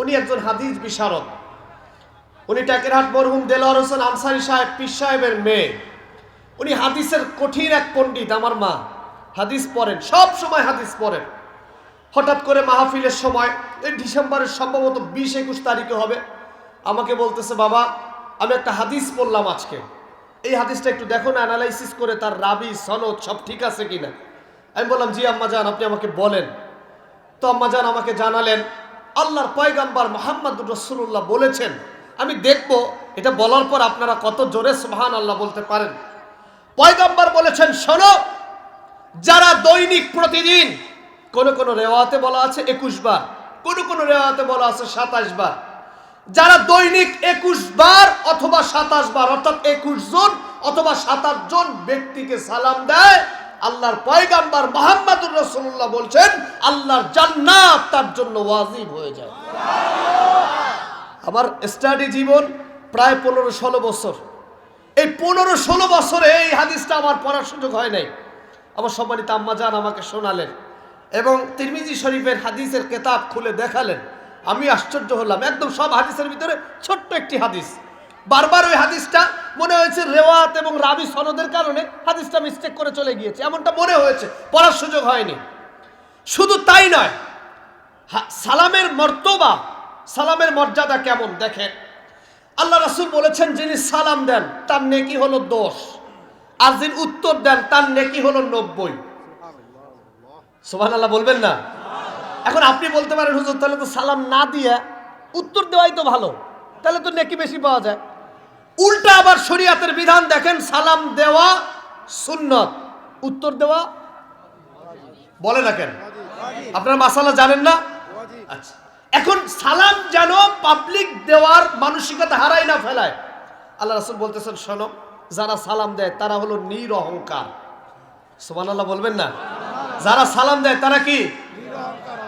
উনি একজন হাদিস বিশারদ। উনি টাকেরহাট মরহুম দেলোয়ার হোসেন আনসারী সাহেব পীর সাহেবের মেয়ে। উনি হাদিসের কঠিন এক পণ্ডিত। আমার মা হাদিস পড়েন, সব সময় হাদিস পড়েন। হঠাৎ করে মাহফিলের সময় এই ডিসেম্বরের সম্ভবত 20-21 তারিখে হবে, আমাকে বলতেছে, বাবা আমি একটা হাদিস পড়লাম আজকে, এই হাদিসটা একটু দেখো না, অ্যানালাইসিস করে তার রাবি সনদ সব ঠিক আছে কিনা। আমি বললাম, জি আম্মাজান, আপনি আমাকে বলেন। তো আম্মাজান আমাকে জানালেন আল্লাহর পয়গাম্বর মুহাম্মদুর রাসূলুল্লাহ বলেছেন। আমি দেখব এটা বলার পর আপনারা কত জোরে সুবহানাল্লাহ বলতে পারেন। পয়গাম্বর বলেছেন, শোনো, যারা দৈনিক প্রতিদিন, কোন কোন রেওয়াতে বলা আছে 21 বার, কোন কোন রেওয়াতে বলা আছে 27 বার, যারা দৈনিক 21 বার অথবা 27 বার অর্থাৎ 21 জন অথবা 27 জন ব্যক্তিকে সালাম দেয়, আল্লাহর পয়গাম্বর মুহাম্মদুর রাসূলুল্লাহ বলছেন আল্লাহর জান্নাত তার জন্য ওয়াজিব হয়ে যায়। আমার স্টাডি জীবন প্রায় 15-16 বছর। এই 15-16 বছরে এই হাদিসটা আমার পড়ার সুযোগ হয় নাই। আমার সম্মানিত আম্মাজান আমাকে শোনালেন এবং তিরমিজি শরীফের হাদিসের কিতাব খুলে দেখালেন। আমি আশ্চর্য হলাম, একদম সব হাদিসের ভিতরে ছোট্ট একটি হাদিস। বারবার ওই হাদিসটা মনে হয়েছে রেওয়াত এবং রাবি সনদের কারণে হাদিসটা মিস্টেক করে চলে গিয়েছে, এমনটা মনে হয়েছে, পড়ার সুযোগ হয়নি। শুধু তাই নয়, সালামের মর্তবা, সালামের মর্যাদা কেমন দেখেন। আল্লাহ রাসূল বলেছেন, যিনি সালাম দেন তার নেকি হলো 10, আর যিনি উত্তর দেন তার নেকি হলো 90। সুবহানাল্লাহ বলবেন না? এখন আপনি বলতে পারেন, হুজুর তাহলে তো সালাম না দিয়ে উত্তর দেওয়াই তো ভালো, তাহলে তো নেকি বেশি পাওয়া যায়। উল্টা আবার শরীয়তের বিধান দেখেন, সালাম দেওয়া সুন্নত, উত্তর দেওয়া বলে না কেন? আপনারা মাসালা জানেন না? আচ্ছা, এখন সালাম যেন পাবলিক দেওয়ার মানসিকতা হারাই না ফেলায়। আল্লাহ রাসূল বলতেছেন, শোনো, যারা সালাম দেয় তারা হলো নিরহংকার। সুবহানাল্লাহ বলবেন না? যারা সালাম দেয় তারা কি?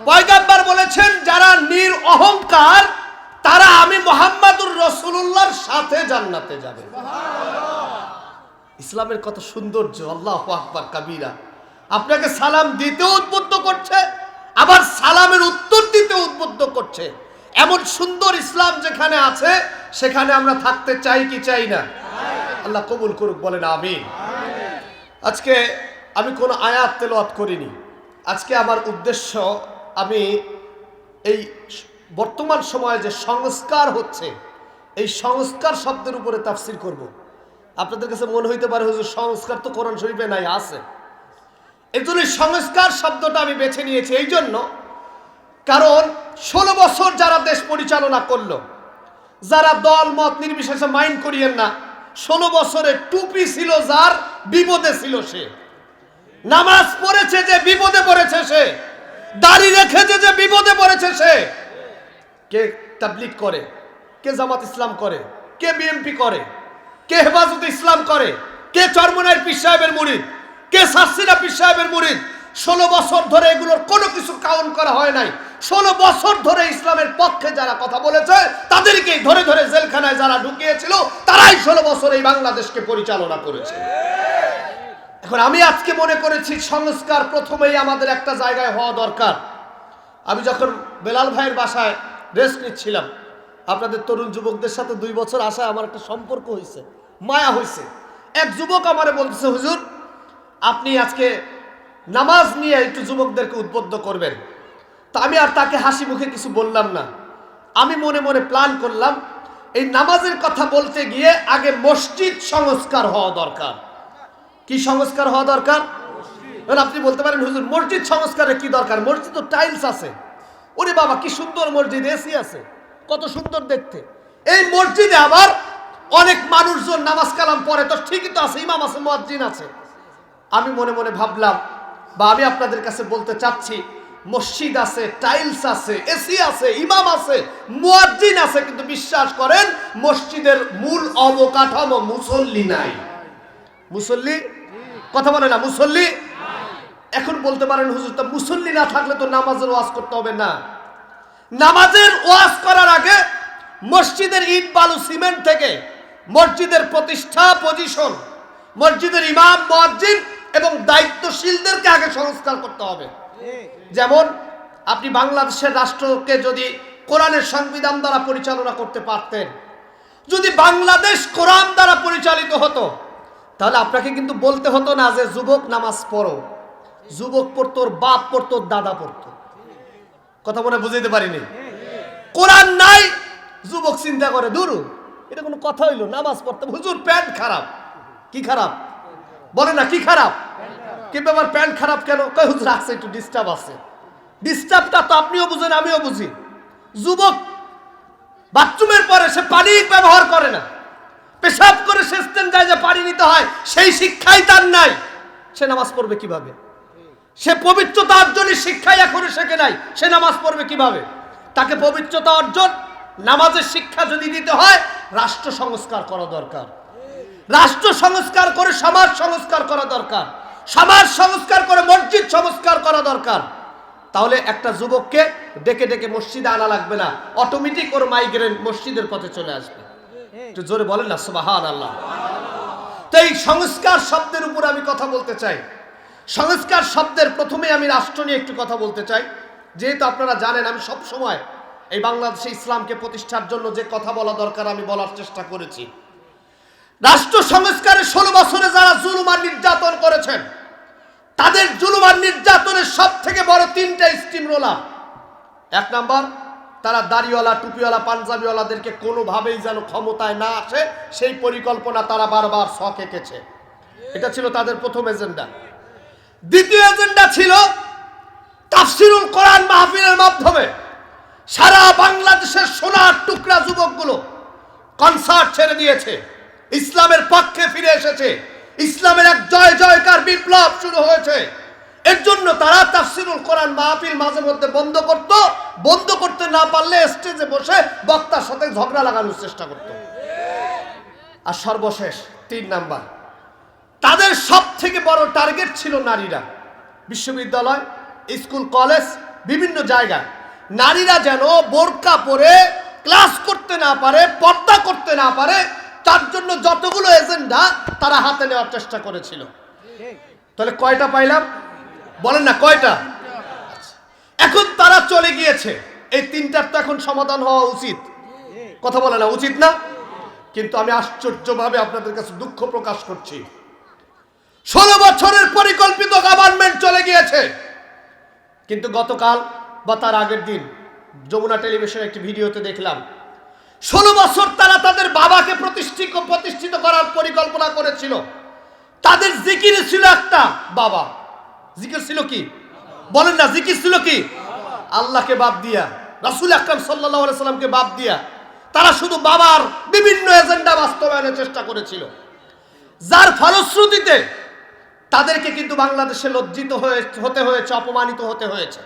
পয়গম্বর বলেছেন, যারা নিরহংকার তারা আমি মুহাম্মদুর রাসূলুল্লাহর সাথে জান্নাতে যাবে। ইসলামের কত সৌন্দর্য, আল্লাহু আকবার কাবীরা। আপনাকে সালাম দিতে উদ্বুদ্ধ করছে, আবার সালামের উত্তর দিতে উদ্বুদ্ধ করছে। এমন সুন্দর ইসলাম যেখানে আছে সেখানে আমরা থাকতে চাই কি চাই না? আল্লাহ কবুল করুক, বলেন আমিন। আজকে আমি কোনো আয়াত তেলাওয়াত করিনি। আজকে আমার উদ্দেশ্য, আমি এই বর্তমান সময়ে যে সংস্কার হচ্ছে, এই সংস্কার শব্দের উপরে তাফসীর করব। আপনাদের কাছে মনে হইতে পারে, হুজুর সংস্কার তো কোরআন শরীফে নাই, আছে। এই জন্য সংস্কার শব্দটা আমি বেছে নিয়েছি এই জন্য, কারণ 16 বছর যারা দেশ পরিচালনা করলো, যারা দল মত নির্বিশেষে মাইন্ড করিয়েন না, 16 বছরে টুপি ছিল যার, বিপদে ছিল সে। নামাজ পড়েছে যে, বিপদে পড়েছে সে। দাড়ি রেখেছে যে, বিপদে পড়েছে সে। কে তাবলীগ করে, কে জামাত ইসলাম করে, কে বিএমপি করে, কে হেফাজতে ইসলাম করে, কে চরমনাইর পীর সাহেবের মুরিদ, কে সাসিনা পীর সাহেবের মুরিদ। 16 বছর ধরে এগুলোর কোনো কিছু কাউন্ট করা হয় নাই। 16 বছর ধরে ইসলামের পক্ষে যারা কথা বলেছে তাদেরকেই ধরে ধরে জেলখানায় যারা ঢুকিয়েছিল, তারাই 16 বছর এই বাংলাদেশকে পরিচালনা করেছে। এখন আমি আজকে মনে করেছি সংস্কার প্রথমেই আমাদের একটা জায়গায় হওয়া দরকার। আমি যখন বেলাল ভাইয়ের বাসায় রেস্ট নিচ্ছিলাম, আপনাদের তরুণ যুবকদের সাথে 2 বছর আসায় আমার একটা সম্পর্ক হয়েছে, মায়া হয়েছে। এক যুবক আমারে বলতেছে, হুজুর আপনি আজকে নামাজ নিয়ে একটু যুবকদেরকে উদ্বুদ্ধ করবেন। তা আমি আর তাকে হাসি মুখে কিছু বললাম না। আমি মনে মনে প্ল্যান করলাম, এই নামাজের কথা বলতে গিয়ে আগে মসজিদ সংস্কার হওয়া দরকার। কি সংস্কার হওয়া দরকার? আপনি বলতে পারেন, হুজুর মসজিদ সংস্কারে কি দরকার? মসজিদ তো টাইলস আছে। ওরে বাবা, কি সুন্দর মসজিদ, এসি আছে, কত সুন্দর দেখতে। এই মসজিদে আবার অনেক মানুষজন নামাজ কালাম পড়ে, তো ঠিকই তো আছে, ইমাম আছে, মুয়াজ্জিন আছে। আমি মনে মনে ভাবলাম, বা আমি আপনাদের কাছে বলতে চাচ্ছি, মসজিদ আছে, টাইলস আছে, এসি আছে, ইমাম আছে, মুয়াজ্জিন আছে, কিন্তু বিশ্বাস করেন মসজিদের মূল অবকাঠামো মুসল্লি নাই। মুসল্লি, কথা বলে না, মুসল্লি। এখন বলতে পারেন, হুজুর তো মুসল্লি না থাকলে তো নামাজের ওয়াজ করতে হবে না। নামাজের ওয়াজ করার আগে মসজিদের ইট বালু সিমেন্ট থেকে মসজিদের প্রতিষ্ঠা, পজিশন, মসজিদের ইমাম, মুয়াজ্জিন এবং দায়িত্বশীলদেরকে আগে সংস্কার করতে হবে। যেমন আপনি বাংলাদেশের রাষ্ট্রকে যদি কোরআনের সংবিধান দ্বারা পরিচালনা করতে পারতেন। যদি বাংলাদেশ কোরআন দ্বারা পরিচালিত হতো তাহলে আপনাকে কিন্তু বলতে হতো না যে যুবক নামাজ পড়ো। যুবক পড়তো, ওর বাপ পড়তো, ওর দাদা পড়তো। কথা মনে বুঝাইতে পারিনি? কোরআন নাই, যুবক চিন্তা করে দুরু এটা কোনো কথা হইলো, নামাজ পড়তে হুজুর প্যান্ট খারাপ। কি খারাপ বলে না? কি খারাপ? কি ব্যাপার প্যান্ট খারাপ কেন? কই হুজুর আছে একটু ডিস্টার্ব আছে। ডিস্টার্বটা তো আপনিও বুঝেন, আমিও বুঝি। যুবক বাথরুমের পরে সে পানি ব্যবহার করে না, পেশাব করে সেচতেন যায় যে পানি নিতে হয়, সেই শিক্ষাই তার নাই। সে নামাজ পড়বে কিভাবে? সে পবিত্রতা অর্জনের শিক্ষাই এখনো শেখে নাই, সে নামাজ পড়বে কিভাবে? তাকে পবিত্রতা অর্জন, নামাজের শিক্ষা যদি দিতে হয়, রাষ্ট্র সংস্কার করা দরকার। রাষ্ট্র সংস্কার করে সমাজ সংস্কার করা দরকার। সমাজ সংস্কার করে মসজিদ সংস্কার করা দরকার। তাহলে একটা যুবককে ডেকে ডেকে মসজিদে আনা লাগবে না, অটোমেটিক ওর মাইগ্রেন মসজিদের পথে চলে আসবে। একটু জোরে বলেন না সুবহানাল্লাহ। তো এই সংস্কার শব্দের উপর আমি কথা বলতে চাই। সংস্কার শব্দের প্রথমে আমি রাষ্ট্র নিয়ে একটু কথা বলতে চাই। যেহেতু আপনারা জানেন আমি সব সময় এই বাংলাদেশে ইসলামকে প্রতিষ্ঠার জন্য যে কথা বলা দরকার আমি বলার চেষ্টা করেছি। রাষ্ট্র সংস্কারে 16 বছরে যারা জুলুম আর নির্যাতন করেছেন, তাদের জুলুম আর নির্যাতনের সব থেকে বড় 3টা স্টিম রোলার। 1 নাম্বার, তারা দাড়িওয়ালা, টুপিওয়ালা, পাঞ্জাবিওয়ালাদেরকে কোনোভাবেই যেন ক্ষমতায় না আসে সেই পরিকল্পনা তারা বারবার ছক এঁকেছে। এটা ছিল তাদের প্রথম এজেন্ডা। দ্বিতীয় এজেন্ডা ছিল তাফসিরুল কোরআন মাহফিলের মাধ্যমে সারা বাংলাদেশের সোনার টুকরা যুবকগুলো কনসার্ট ছেড়ে দিয়েছে, ইসলামের পক্ষে ফিরে এসেছে, ইসলামের এক জয় জয়কার বিপ্লব শুরু হয়েছে। এর জন্য তারা তাফসিরুল কোরআন মাহফিল মাঝে মধ্যে বন্ধ করত, বন্ধ করতে না পারলে স্টেজে বসে বক্তার সাথে ঝগড়া লাগানোর চেষ্টা করত। আর সর্বশেষ 3 নাম্বার, তাদের সব থেকে বড় টার্গেট ছিল নারীরা। বিশ্ববিদ্যালয়, স্কুল, কলেজ, বিভিন্ন জায়গায় নারীরা যেন বোরকা পরে ক্লাস করতে না পারে, পর্দা করতে না পারে, তার জন্য যতগুলো এজেন্ডা তারা হাতে নেওয়ার চেষ্টা করেছিল। তাহলে কয়টা পাইলাম? বলেন না কয়টা? এখন তারা চলে গিয়েছে, এই 3টার তো এখন সমাধান হওয়া উচিত। কথা বলে না উচিত না? কিন্তু আমি আশ্চর্যভাবে আপনাদের কাছে দুঃখ প্রকাশ করছি, 16 বছরের পরিকল্পিত গভর্নমেন্ট চলে গিয়েছে, কিন্তু গতকাল বা তার আগের দিন যমুনা টেলিভিশনে একটি ভিডিওতে দেখলাম 16 বছর তারা তাদের বাবাকে প্রতিষ্ঠিত করার পরিকল্পনা করেছিল। তাদের জিকির ছিল একটা, বাবা। জিকির ছিল কি? বলেন না, জিকির ছিল কি? আল্লাহকে বাদ দিয়া, রাসূল আকরাম সাল্লাল্লাহু আলাইহি সাল্লামকে বাদ দিয়া তারা শুধু বাবার বিভিন্ন এজেন্ডা বাস্তবায়নের চেষ্টা করেছিল, যার ফলশ্রুতিতে তাদেরকে কিন্তু বাংলাদেশে লজ্জিত হতে হয়েছে, অপমানিত হতে হয়েছে।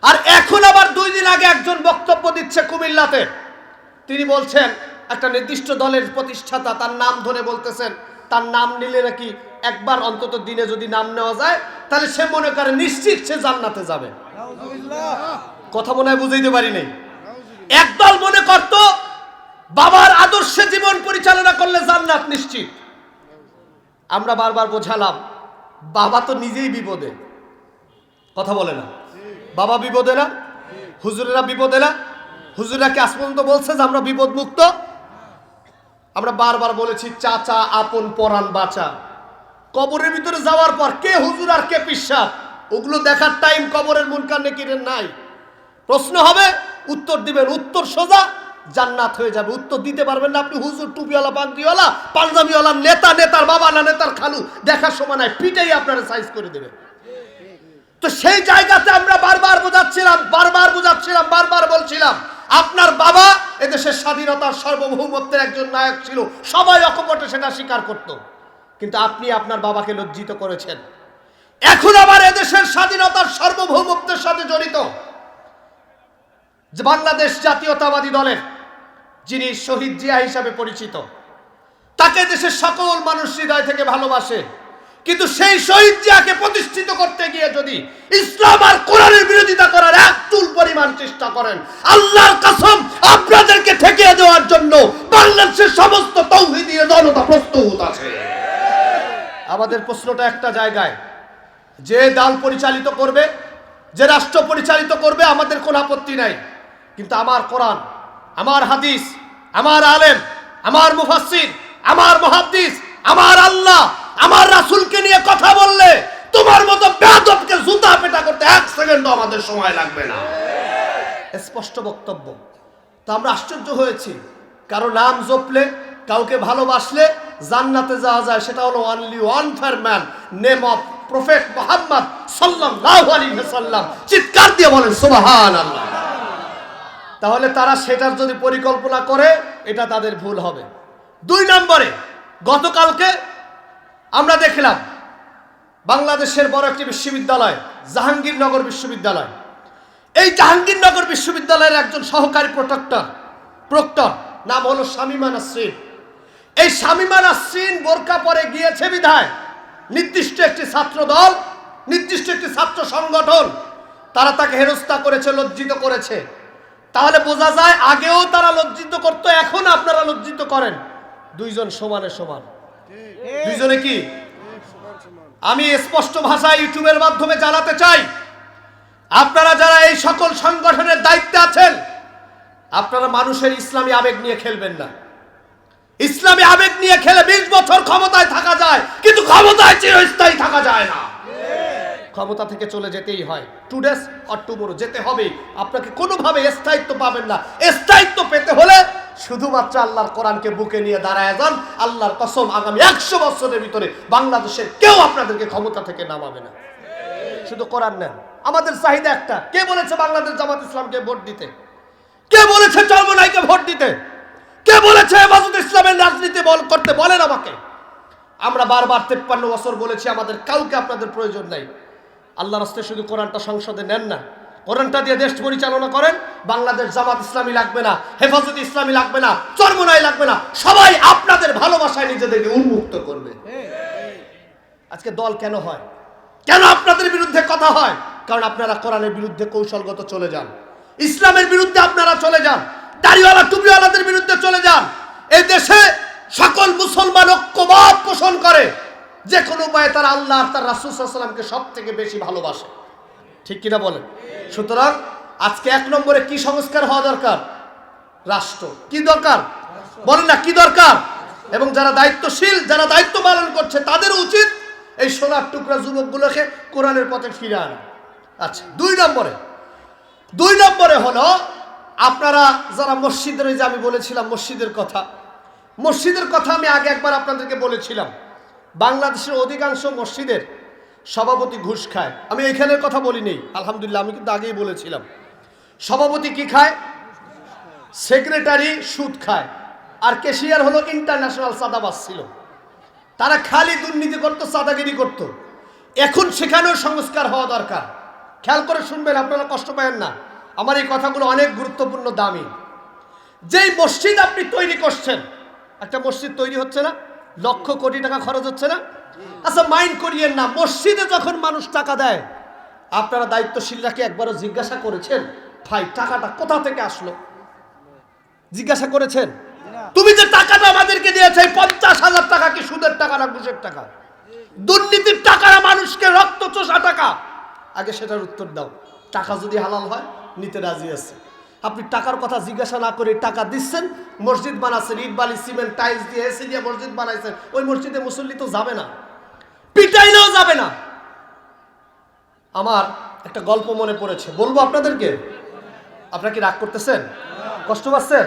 আর এখন আবার 2 দিন আগে একজন বক্তব্য দিচ্ছে কুমিল্লাতে, তিনি বলছেন একটা নির্দিষ্ট দলের প্রতিষ্ঠাতা, তার নাম ধরে বলতেছেন তার নাম নিলে নাকি একবার অন্তত দিনে যদি নাম নেওয়া যায় তাহলে সে মনে করে নিশ্চিত সে জান্নাতে যাবে। কথা মনে হয় বুঝাইতে পারি নাই। একদল মনে করত বাবার আদর্শে জীবন পরিচালনা করলে জান্নাত নিশ্চিত। আমরা বারবার বোঝালাম বাবা তো নিজেই বিপদে। কথা বলে না? বাবা বিপদে না? হুজুরেরা বিপদে না? হুজুররা কি আজ পর্যন্ত বলছে যে আমরা বিপদ মুক্ত? আমরা বারবার বলেছি চাচা আপন পরাণ বাঁচা। কবরের ভিতরে যাওয়ার পর কে হুজুর আর কে পিশাব, ওগুলো দেখার টাইম কবরের মুনকার নেকিরের নাই। প্রশ্ন হবে, উত্তর দিবেন, উত্তর সোজা, জান্নাত হয়ে যাবে। উত্তর দিতে পারবেন না আপনি, হুজুর টুপিওয়ালা, পাগড়িওয়ালা, পাঞ্জাবিওয়ালা, নেতা, নেতার বাবা না নেতার খালু, দেখার সময় নাই, পিটাই আপনারা সাইজ করে দেবে। তো সেই জায়গাতে আমরা বারবার বলছিলাম আপনার বাবা এদেশের স্বাধীনতার সার্বভৌমত্বের একজন নায়ক ছিল, সবাই অকপটে সেটা স্বীকার করত, কিন্তু আপনি আপনার বাবাকে লজ্জিত করেছেন। এখন আবার এদেশের স্বাধীনতার সার্বভৌমত্বের সাথে জড়িত যে বাংলাদেশ জাতীয়তাবাদী দলের যিনি শহীদ জিয়া হিসাবে পরিচিত, তাকে দেশের সকল মানুষ হৃদয় থেকে ভালোবাসে, কিন্তু সেই শহীদ জিয়াকে প্রতিষ্ঠিত করতে গিয়ে যদি ইসলাম আর কোরআনের বিরোধিতা করার এক চুল পরিমাণ চেষ্টা করেন, আল্লাহর কসম আপনাদেরকে ঠেকিয়ে দেওয়ার জন্য বাংলাদেশের সমস্ত তৌহিদি জনতা প্রস্তুত আছে। আমাদের প্রশ্নটা একটা জায়গায়, যে দল পরিচালিত করবে, যে রাষ্ট্র পরিচালিত করবে, আমাদের কোনো আপত্তি নাই, কিন্তু আমার কোরআন, আমার হাদিস, আমার আলেম, আমার মুফাসসির, আমার মুহাদ্দিস, আমার আল্লাহ, আমার রাসূলকে নিয়ে কথা বললে তোমার মতো বেয়াদবকে জুতা পেটা করতে 1 সেকেন্ডও আমাদের সময় লাগবে না। স্পষ্ট বক্তব্য। তো আমরা আশ্চর্য হয়েছি, কারো নাম জপলে, কাউকে ভালোবাসলে জান্নাতে যাওয়া যায়, সেটা হলো only one for man, name of prophet Muhammad সাল্লাল্লাহু আলাইহি ওয়াসাল্লাম। চিৎকার দিয়ে বলেন সুবহানাল্লাহ। তাহলে তারা সেটার যদি পরিকল্পনা করে, এটা তাদের ভুল হবে। 2 নম্বরে, গতকালকে আমরা দেখলাম বাংলাদেশের বড় একটি বিশ্ববিদ্যালয়, জাহাঙ্গীরনগর বিশ্ববিদ্যালয়। এই জাহাঙ্গীরনগর বিশ্ববিদ্যালয়ের একজন সহকারী প্রক্টর নাম হলো শামীমা নাসরিন। এই শামীমা নাসরিন বোরকা পরে গিয়েছে বিধায় নির্দিষ্ট একটি ছাত্র দল, নির্দিষ্ট একটি ছাত্র সংগঠন তারা তাকে হেনস্থা করেছে, লজ্জিত করেছে। তাহলে বোঝা যায় আগেও তারা লজ্জিত করত, এখন আপনারা লজ্জিত করেন। দুইজন সমানে সমান। দুইজনে কি? আমি স্পষ্ট ভাষায় ইউটিউবের মাধ্যমে জানাতে চাই, আপনারা যারা এই সকল সংগঠনের দায়িত্বে আছেন, আপনারা মানুষের ইসলামী আবেগ নিয়ে খেলবেন না। ইসলামী আবেগ নিয়ে খেলে 20 বছর ক্ষমতায় থাকা যায়, কিন্তু ক্ষমতায় চিরস্থায়ী থাকা যায় না। ক্ষমতা থেকে চলে যেতেই হয়, টুডেস অর টুমোরো যেতে হবে। আপনাকে কোনোভাবে স্থায়িত্ব পাবেন না। স্থায়িত্ব পেতে হলে শুধুমাত্র আল্লাহর কোরআনকে বুকে নিয়ে দাঁড়ায় যান। আল্লাহর কসম, আগামী 100 বছরের ভিতরে বাংলাদেশের কেউ আপনাদেরকে ক্ষমতা থেকে নামাবে না। শুধু কোরআন নেন। আমাদের চাহিদা একটা, কে বলেছে বাংলাদেশ জামাত ইসলামকে ভোট দিতে? কে বলেছে চরমনাইকে ভোট দিতে? কে বলেছে হেফাজত ইসলামের রাজনীতি করতে? বলেন আমাকে। আমরা বারবার 53 বছর বলেছি, আমাদের কাউকে আপনাদের প্রয়োজন নাই। আল্লাহর রাস্তায় শুধু কোরআনটা সংসদে নেন না, কোরআনটা দিয়ে দেশ পরিচালনা করেন। বাংলাদেশ জামাত ইসলামী লাগবে না, হেফাজত ইসলামী লাগবে না, চরমনাই লাগবে না, সবাই আপনাদের ভালোবাসায় নিজেদেরকে উন্মুক্ত করবে। আজকে দল কেন হয়? কেন আপনাদের বিরুদ্ধে কথা হয়? কারণ আপনারা কোরআনের বিরুদ্ধে কৌশলগত চলে যান, ইসলামের বিরুদ্ধে আপনারা চলে যান, দাড়িওয়ালা টুপিওয়ালাদের বিরুদ্ধে চলে যান। এই দেশে সকল মুসলমান ঐক্যভাব পোষণ করে, যে কোনো উপায়ে তারা আল্লাহ আর তার রাসূল সাল্লাল্লাহু আলাইহি ওয়াসাল্লামকে সব থেকে বেশি ভালোবাসে। ঠিক কিনা বলেন? সুতরাং আজকে 1 নম্বরে কি সংস্কার হওয়া দরকার? রাষ্ট্র। কি দরকার? বলেন না, কি দরকার? এবং যারা দায়িত্বশীল, যারা দায়িত্ব পালন করছে, তাদের উচিত এই সোনার টুকরা যুবকগুলোকে কোরআনের পথে ফিরে আনা। আচ্ছা, 2 নম্বরে হলো আপনারা যারা মসজিদের, ওই যে আমি বলেছিলাম মসজিদের কথা আমি আগে একবার আপনাদেরকে বলেছিলাম, বাংলাদেশের অধিকাংশ মসজিদের সভাপতি ঘুষ খায়। আমি এখানের কথা বলি নেই, আলহামদুলিল্লাহ, আমি কিন্তু আগেই বলেছিলাম। সভাপতি কি খায়? সেক্রেটারি সুদ খায়, আর ক্যাশিয়ার হলো ইন্টারন্যাশনাল চাঁদাবাজ ছিল। তারা খালি দুর্নীতি করতো, চাঁদাগিরি করতো। এখন সেখানেও সংস্কার হওয়া দরকার। খেয়াল করে শুনবেন, আপনারা কষ্ট পাবেন না, আমার এই কথাগুলো অনেক গুরুত্বপূর্ণ, দামি। যেই মসজিদ আপনি তৈরি করছেন, একটা মসজিদ তৈরি হচ্ছে না, লক্ষ কোটি টাকা খরচ হচ্ছে না? আচ্ছা, মাইন্ড করিয়েন না, মসজিদে যখন মানুষ টাকা দেয়, আপনারা দায়িত্বশীলরাকে একবারও জিজ্ঞাসা করেছেন, ভাই টাকাটা কোথা থেকে আসলো? জিজ্ঞাসা করেছেন? তুমি যে টাকাটা আমাদেরকে দিয়েছে, 50,000 টাকা কি সুদের টাকা না ঘুষের টাকা? দুর্নীতির টাকা না মানুষকে রক্ত চোষা টাকা? আগে সেটার উত্তর দাও। টাকা যদি হালাল হয়, নিতে রাজি আছে। আপনি টাকার কথা জিজ্ঞাসা না করে টাকা দিচ্ছেন, মসজিদ বানাচ্ছেন, ইট বালি সিমেন্ট টাইলস দিয়ে এসি দিয়ে মসজিদ বানাইছেন। ওই মসজিদে মুসল্লি তো যাবে না, পিটাইলেও যাবে না। আমার একটা গল্প মনে পড়েছে, বলবো আপনাদেরকে। আপনারা কি রাগ করতেছেন? কষ্ট পাচ্ছেন?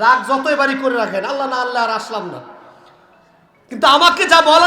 রাগ যতই বাড়ি করে রাখেন, আল্লাহ না আল্লাহ আর আসলাম না, কিন্তু আমাকে যা বলার